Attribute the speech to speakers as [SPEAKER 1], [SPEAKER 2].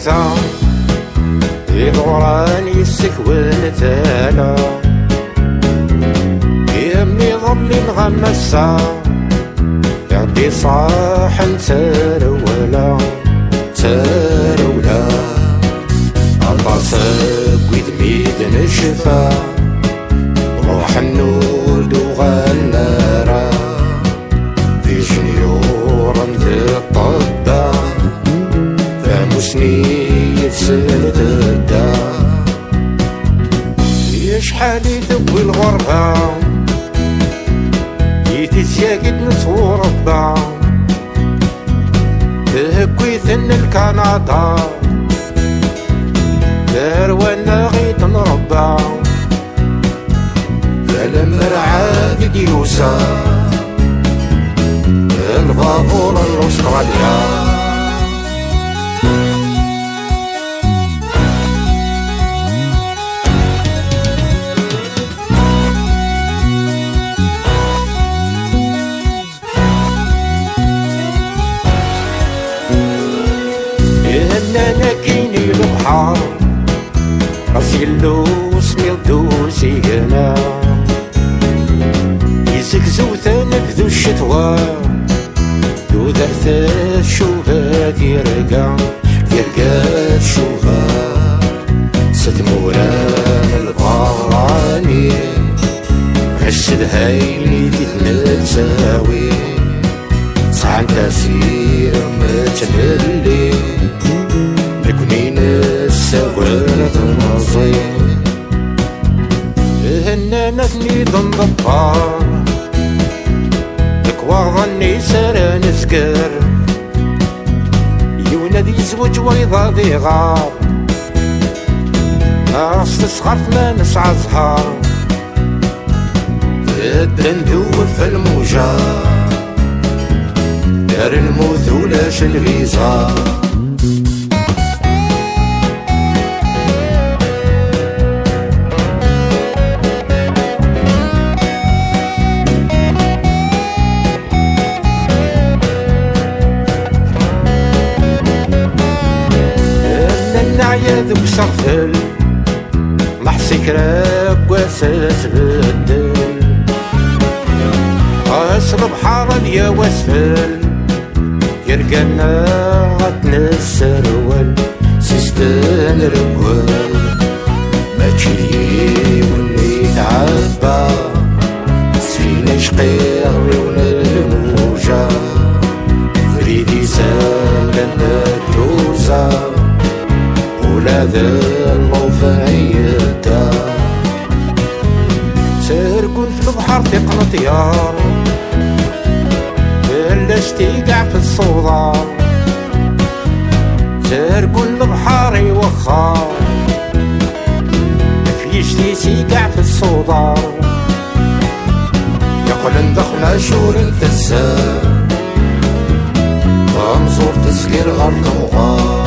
[SPEAKER 1] ثام يدوران يسكون ثالا يمي ظلي نغمسا يعدي صاح نترولا ترولا الطاسك ويدميد نشفا روح النود وغنارا في شنيور نتطبا فمسني يتسند الدا يشحال يذوي الغربة يتزياقد نصور ربا تهكويث ان الكندا ثرونا غيت نربا فلما رعاد ديوسا الفابور الاستراليا يهنانا كيني البحر راسي اللوس ميردوسي هنا يزكزو ثانك ذو الشتوى ذو ذرث الشوفات يرقى الشوفة ستموران البراني غشد هايلي تتنساوي صعن تسير متملي نكونين السوارة تنظي هنانا ثنيد نضبار لكوا ظني سارة نسكر يونادي يزوج ويضا ذي غار استصغر ثمان نسعى زهار الدندوب في الموجة دار الموت ولاش الفيزا ذوك سغفل محسك راب واساس بدل قاس البحر ديا واسفل يرقانا غتنسرول سيستان ركول ماشي ولي تعبا سفينة شقير لون الموجة فريدي سالنا دوزا ولا ذا الرفاية سيركون في البحر ثقل طيار بلاش تيقع في الصوضار سيركون البحر يوخر مفيش تيسيقع في الصوضار يقول ندخل شور انتسا ومزور تسكير غرق مغار